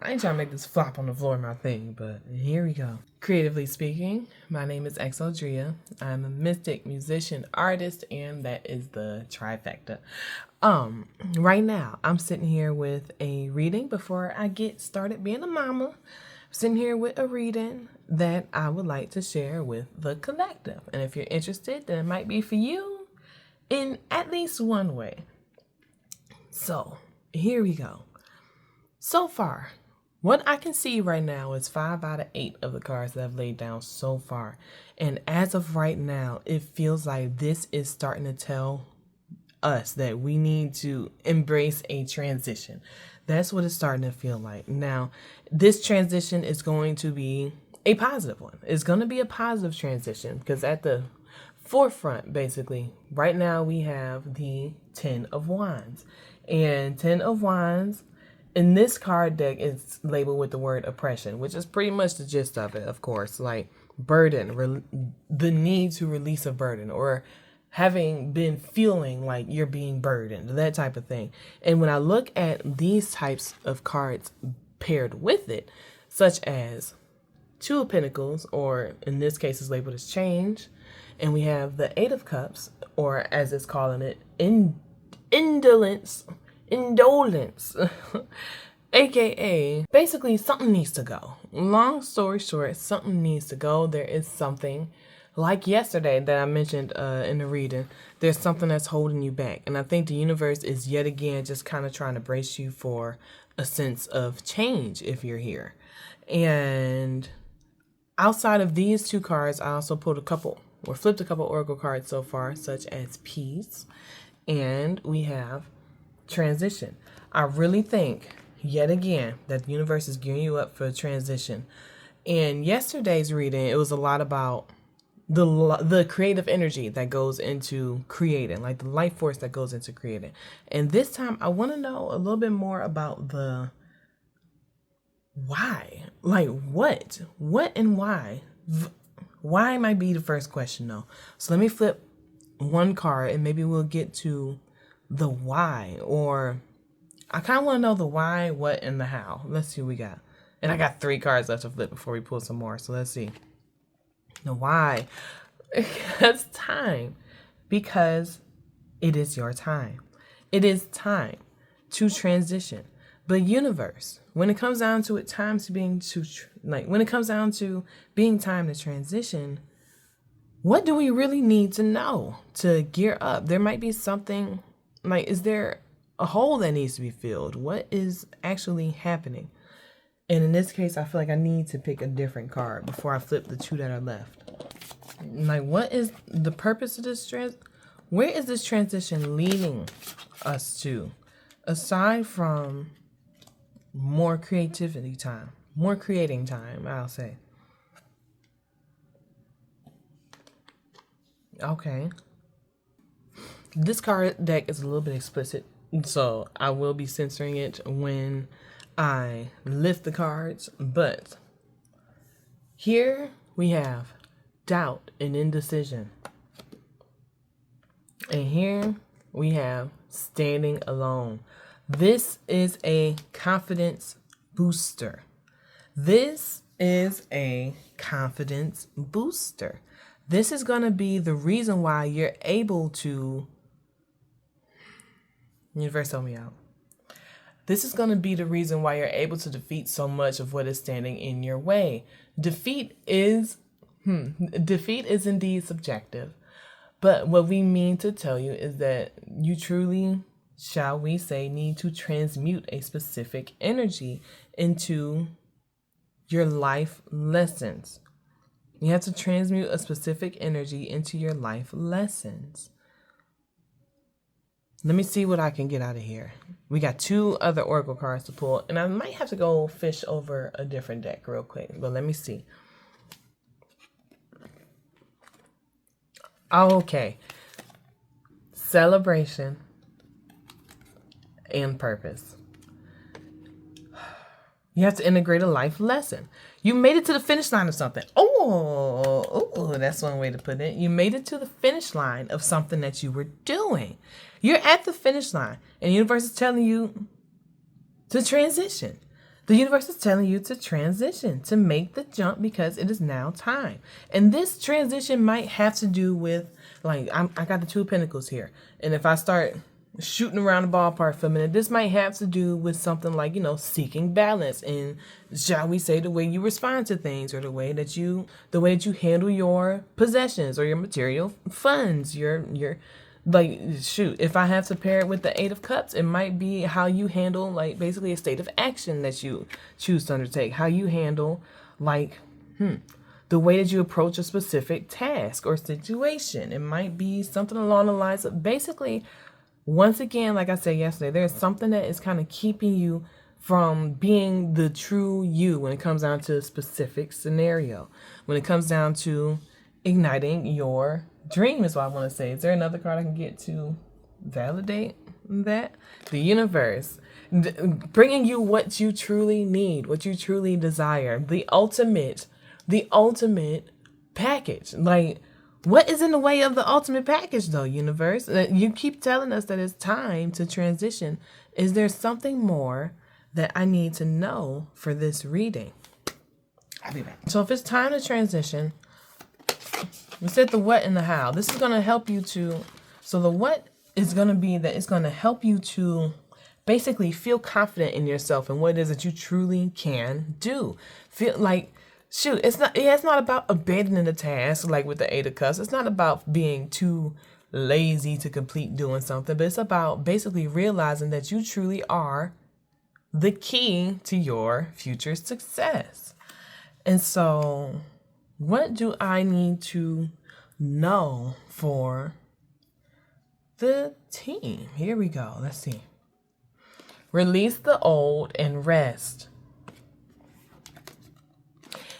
I ain't trying to make this flop on the floor of my thing, but here we go. Creatively speaking, my name is XO'DRIA. I'm a mystic, musician, artist, and that is the trifecta. Right now, I'm sitting here with a reading before I get started being a mama. I'm sitting here with a reading that I would like to share with the collective. And if you're interested, then it might be for you in at least one way. So, here we go. So far, what I can see right now is 5 out of 8 of the cards that I've laid down so far. And as of right now, it feels like this is starting to tell us that we need to embrace a transition. That's what it's starting to feel like. Now, this transition is going to be a positive one. It's going to be a positive transition because at the forefront, basically, right now we have the 10 of Wands. And 10 of Wands in this card deck is labeled with the word oppression, which is pretty much the gist of it, of course. Like burden, the need to release a burden, or having been feeling like you're being burdened, that type of thing. And when I look at these types of cards paired with it, such as 2 of Pentacles, or in this case is labeled as change, and we have the 8 of Cups, or as it's calling it, indolence, aka basically something needs to go. Long story short, something needs to go. There is something, like yesterday that I mentioned in the reading, there's something that's holding you back. And I think the universe is yet again just kind of trying to brace you for a sense of change if you're here. And outside of these 2 cards, I also pulled flipped a couple oracle cards so far, such as peace, and we have transition. I really think, yet again, that the universe is gearing you up for a transition. In yesterday's reading, it was a lot about the creative energy that goes into creating, like the life force that goes into creating. And this time, I want to know a little bit more about the why. Like what and why? Why might be the first question, though. So let me flip one card, and maybe we'll get to the why, or I kind of want to know the why, what, and the how. Let's see what we got. And I got 3 cards left to flip before we pull some more. So let's see. The why. It's time. Because it is your time. It is time to transition. But universe, when it comes down to it, when it comes down to being time to transition, what do we really need to know to gear up? There might be something, like, is there a hole that needs to be filled? What is actually happening? And in this case, I feel like I need to pick a different card before I flip the 2 that are left. Like, what is the purpose of this where is this transition leading us to? Aside from more creativity time, more creating time, I'll say. Okay. This card deck is a little bit explicit, so I will be censoring it when I lift the cards. But here we have doubt and indecision. And here we have standing alone. This is a confidence booster. This is a confidence booster. This is going to be the reason why you're able to... Universe, help me out. This is going to be the reason why you're able to defeat so much of what is standing in your way. Defeat is indeed subjective. But what we mean to tell you is that you truly, shall we say, need to transmute a specific energy into your life lessons. You have to transmute a specific energy into your life lessons. Let me see what I can get out of here. We got 2 other oracle cards to pull, and I might have to go fish over a different deck real quick, but let me see. Okay. Celebration and purpose. You have to integrate a life lesson. You made it to the finish line of something. Oh, that's one way to put it. You made it to the finish line of something that you were doing. You're at the finish line, and the universe is telling you to transition. The universe is telling you to transition, to make the jump because it is now time. And this transition might have to do with, like, I got the Two of Pentacles here. And if I start shooting around the ballpark for a minute, this might have to do with something like, seeking balance in, shall we say, the way you respond to things, or the way that you handle your possessions or your material funds, your like, shoot, if I have to pair it with the Eight of Cups, it might be how you handle, like, basically a state of action that you choose to undertake, how you handle, like, the way that you approach a specific task or situation. It might be something along the lines of, basically, once again, like I said yesterday, there's something that is kind of keeping you from being the true you when it comes down to a specific scenario. When it comes down to igniting your dream is what I want to say. Is there another card I can get to validate that? The universe. Bringing you what you truly need, what you truly desire. The ultimate package. Like, what is in the way of the ultimate package, though, universe? You keep telling us that it's time to transition. Is there something more that I need to know for this reading? I'll be back. So if it's time to transition, we said the what and the how. This is going to help you to, so the what is going to be that it's going to help you to basically feel confident in yourself and what it is that you truly can do. Feel like, shoot, it's not about abandoning the task like with the Eight of Cups. It's not about being too lazy to complete doing something, but it's about basically realizing that you truly are the key to your future success. And so, what do I need to know for the team? Here we go. Let's see. Release the old and rest.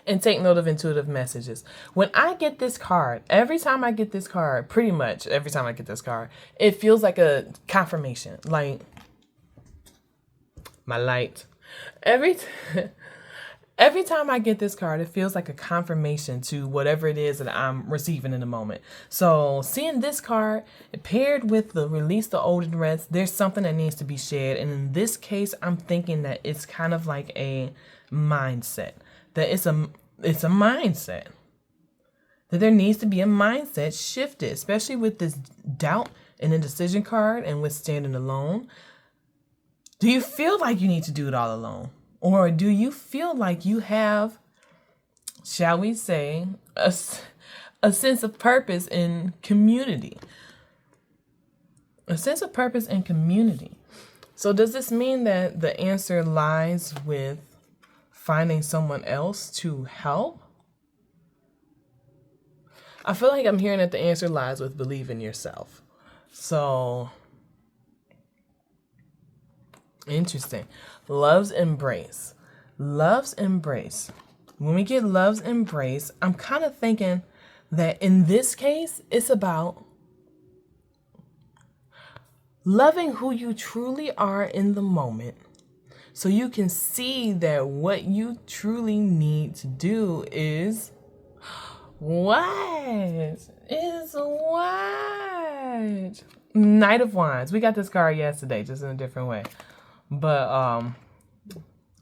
And take note of intuitive messages. When I get this card, every time I get this card, pretty much every time I get this card, it feels like a confirmation. Like, my light. Every time I get this card, it feels like a confirmation to whatever it is that I'm receiving in the moment. So seeing this card paired with the release the old and rest, there's something that needs to be shared. And in this case, I'm thinking that it's kind of like a mindset. That it's a mindset. That there needs to be a mindset shifted, especially with this doubt and indecision card and with standing alone. Do you feel like you need to do it all alone? Or do you feel like you have, shall we say, a sense of purpose in community? A sense of purpose in community. So does this mean that the answer lies with finding someone else to help? I feel like I'm hearing that the answer lies with believing yourself. So, interesting. Love's embrace. Love's embrace. When we get love's embrace, I'm kind of thinking that in this case, it's about loving who you truly are in the moment. So you can see that what you truly need to do is what? Is what? Knight of Wands. We got this card yesterday, just in a different way. But,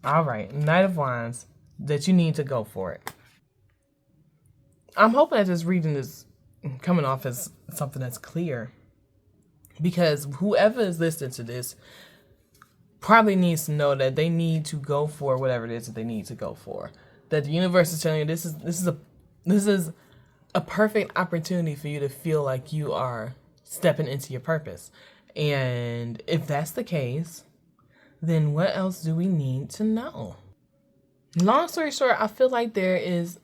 all right. Knight of Wands, that you need to go for it. I'm hoping that this reading is coming off as something that's clear. Because whoever is listening to this probably needs to know that they need to go for whatever it is that they need to go for. That the universe is telling you this is a perfect opportunity for you to feel like you are stepping into your purpose. And if that's the case, then what else do we need to know? Long story short, I feel like there is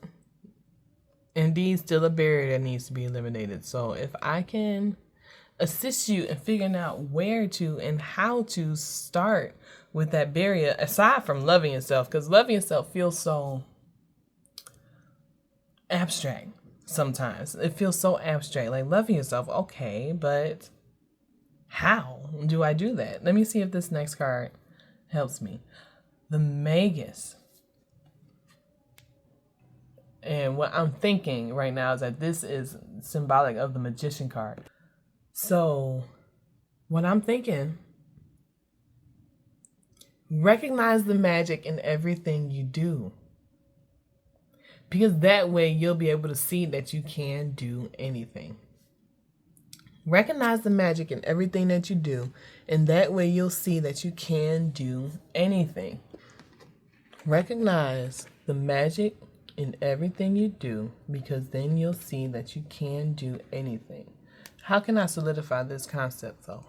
indeed still a barrier that needs to be eliminated. So if I can assist you in figuring out where to and how to start with that barrier, aside from loving yourself, because loving yourself feels so abstract sometimes. It feels so abstract, like loving yourself, okay, but how do I do that? Let me see if this next card helps me. The Magus. And what I'm thinking right now is that this is symbolic of the Magician card. So what I'm thinking, Recognize the magic in everything you do. Because that way you'll be able to see that you can do anything. Recognize the magic in everything that you do, and that way you'll see that you can do anything. Recognize the magic in everything you do, because then you'll see that you can do anything. How can I solidify this concept though?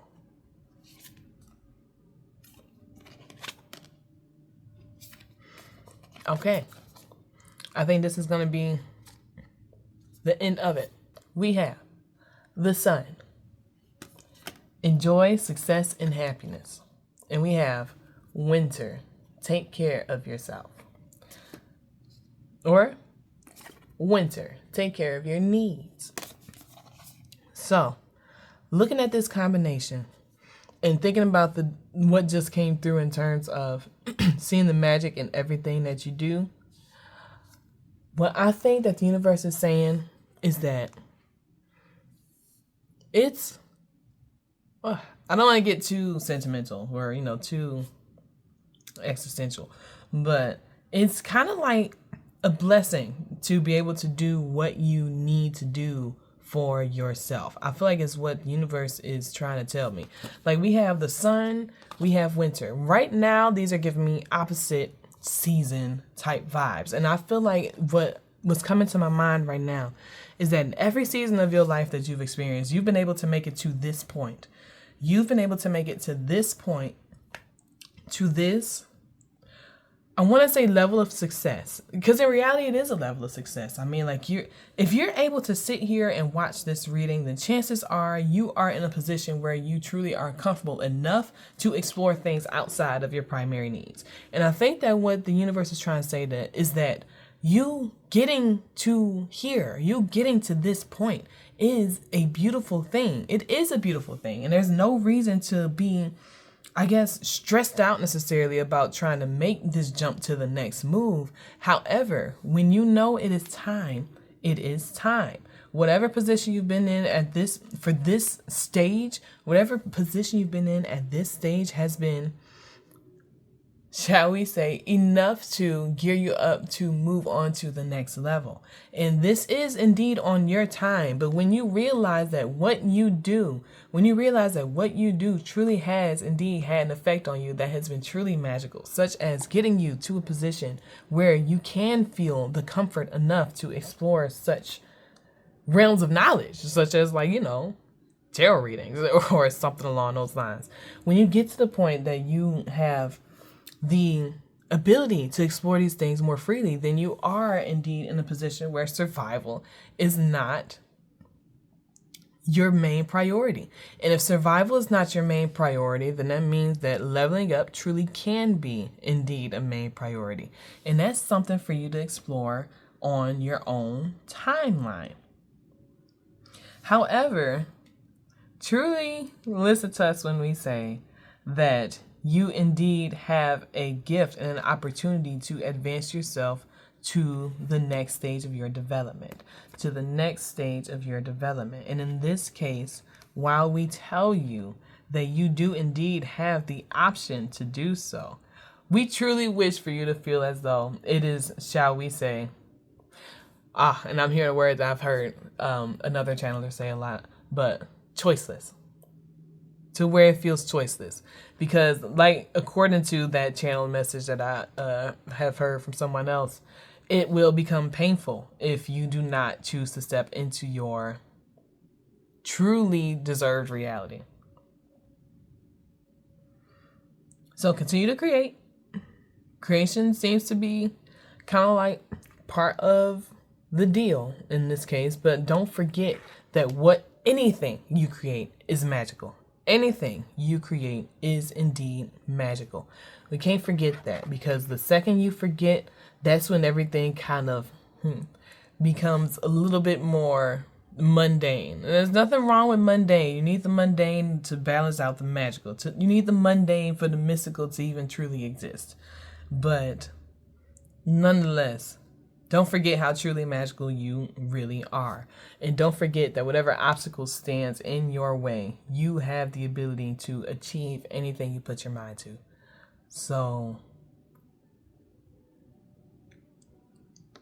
Okay. I think this is going to be the end of it. We have the sun. Enjoy success and happiness. And we have winter. Take care of yourself. Or winter. Take care of your needs. So, looking at this combination and thinking about what just came through in terms of seeing the magic in everything that you do, what I think that the universe is saying is that I don't want to get too sentimental or, too existential, but it's kind of like a blessing to be able to do what you need to do for yourself. I feel like it's what the universe is trying to tell me. Like, we have the sun, we have winter. Right now, these are giving me opposite season type vibes. And I feel like what's coming to my mind right now is that in every season of your life that you've experienced, you've been able to make it to this point. You've been able to make it to this point, to this, I want to say level of success, because in reality it is a level of success. I mean, like, if you're able to sit here and watch this reading, then chances are you are in a position where you truly are comfortable enough to explore things outside of your primary needs. And I think that what the universe is trying to say is that you getting to here, you getting to this point is a beautiful thing. It is a beautiful thing. And there's no reason to be, I guess, stressed out necessarily about trying to make this jump to the next move. However, when you know it is time, it is time. Whatever position you've been in for this stage, whatever position you've been in at this stage has been, shall we say, enough to gear you up to move on to the next level. And this is indeed on your time. But when you realize that what you do truly has indeed had an effect on you that has been truly magical, such as getting you to a position where you can feel the comfort enough to explore such realms of knowledge, such as, like, tarot readings or something along those lines. When you get to the point that you have the ability to explore these things more freely, then you are indeed in a position where survival is not your main priority. And if survival is not your main priority, then that means that leveling up truly can be indeed a main priority. And that's something for you to explore on your own timeline. However, truly listen to us when we say that you indeed have a gift and an opportunity to advance yourself to the next stage of your development, And in this case, while we tell you that you do indeed have the option to do so, we truly wish for you to feel as though it is, shall we say, and I'm hearing words I've heard another channeler say a lot, but choiceless. To where it feels choiceless. Because, like, according to that channel message that I have heard from someone else, it will become painful if you do not choose to step into your truly deserved reality. So continue to create. Creation seems to be kind of like part of the deal in this case, but don't forget that anything you create is magical. Anything you create is indeed magical. We can't forget that, because the second you forget, that's when everything kind of becomes a little bit more mundane. And there's nothing wrong with mundane. You need the mundane to balance out the magical. You need the mundane for the mystical to even truly exist. But nonetheless, don't forget how truly magical you really are. And don't forget that whatever obstacle stands in your way, you have the ability to achieve anything you put your mind to. So,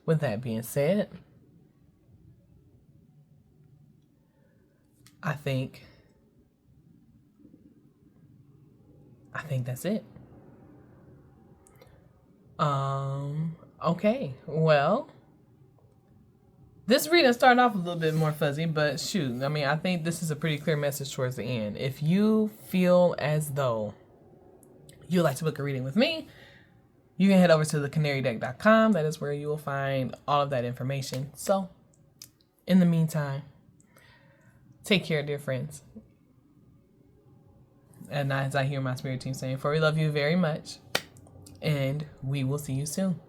with that being said, I think that's it. Okay, well, this reading started off a little bit more fuzzy, but shoot, I mean, I think this is a pretty clear message towards the end. If you feel as though you'd like to book a reading with me, you can head over to the canarydeck.com. That is where you will find all of that information. So, in the meantime, take care, dear friends. And as I hear my spirit team saying, for we love you very much, and we will see you soon.